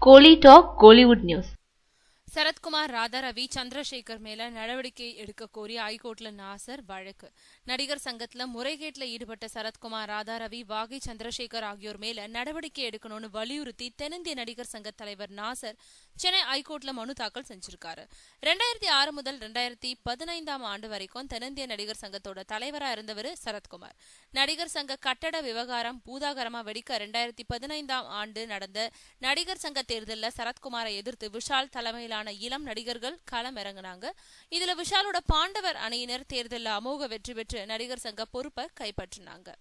கோலி talk Kollywood news. Sarathkumar, Radharavi, Chandrasekhar மேல நடவடிக்கை எடுக்க கோரி ஹைகோர்ட்ல நாசர் வழக்கு. நடிகர் சங்கத்துல முறைகேட்டில் ஈடுபட்ட சரத்குமார், ராதாரவி, வாகை சந்திரசேகர் ஆகியோர் மேல நடவடிக்கை எடுக்கணும்னு வலியுறுத்தி தென்னிந்திய நடிகர் சங்க தலைவர் நாசர் சென்னை ஹைகோர்ட்ல மனு தாக்கல் செஞ்சிருக்காரு. 2006 முதல் 2015 ஆண்டு வரைக்கும் தென்னிந்திய நடிகர் சங்கத்தோட தலைவரா இருந்தவர் சரத்குமார். நடிகர் சங்க கட்டட விவகாரம் பூதாகரமா வெடிக்க 2015 ஆண்டு நடந்த நடிகர் சங்க தேர்தலில் சரத்குமாரை எதிர்த்து விஷால் தலைமையிலான இளம் நடிகர்கள் களம் இறங்கினாங்க. இதுல விஷாலோட பாண்டவர் அணியினர் தேர்தலில் அமோக வெற்றி பெற்று நடிகர் சங்க பொறுப்பை கைப்பற்றினாங்க.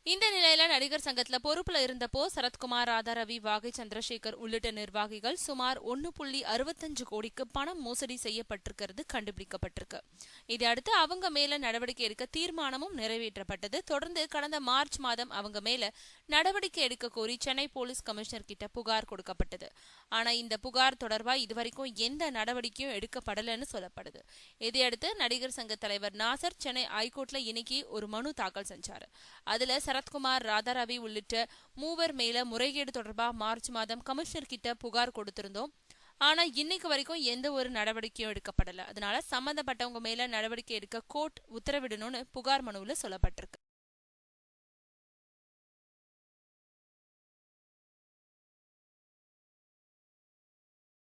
இந்த நிலையில நடிகர் சங்கத்துல பொறுப்புல இருந்தப்போ சரத்குமார், ராதாரவி, வாகை சந்திரசேகர் உள்ளிட்ட நிர்வாகிகள் சுமார் 1.65 கோடிக்கு பணம் மோசடி செய்யப்பட்டிருக்கிறது கண்டுபிடிக்கப்பட்டிருக்கு. இதையடுத்து அவங்க மேல நடவடிக்கை எடுக்க தீர்மானமும் நிறைவேற்றப்பட்டது. தொடர்ந்து கடந்த மார்ச் மாதம் அவங்க மேல நடவடிக்கை எடுக்க கோரி சென்னை போலீஸ் கமிஷனர் கிட்ட புகார் கொடுக்கப்பட்டது. ஆனா இந்த புகார் தொடர்பா இதுவரைக்கும் எந்த நடவடிக்கையும் எடுக்கப்படலன்னு சொல்லப்படுது. இதையடுத்து நடிகர் சங்க தலைவர் நாசர் சென்னை ஹைகோர்ட்ல இன்னைக்கு ஒரு மனு தாக்கல் செஞ்சாரு. அதுல சரத்குமார், ராதாரவி உள்ளிட்ட 3 மேல முறைகேடு தொடர்பா மார்ச் மாதம் கமிஷனர் கிட்ட புகார் கொடுத்திருந்தோம். ஆனா இன்னைக்கு வரைக்கும் எந்த ஒரு நடவடிக்கையும் எடுக்கப்படல. அதனால சம்பந்தப்பட்டவங்க மேல நடவடிக்கை எடுக்க கோர்ட் உத்தரவிடணும்னு புகார் மனுவில் சொல்லப்பட்டிருக்கு.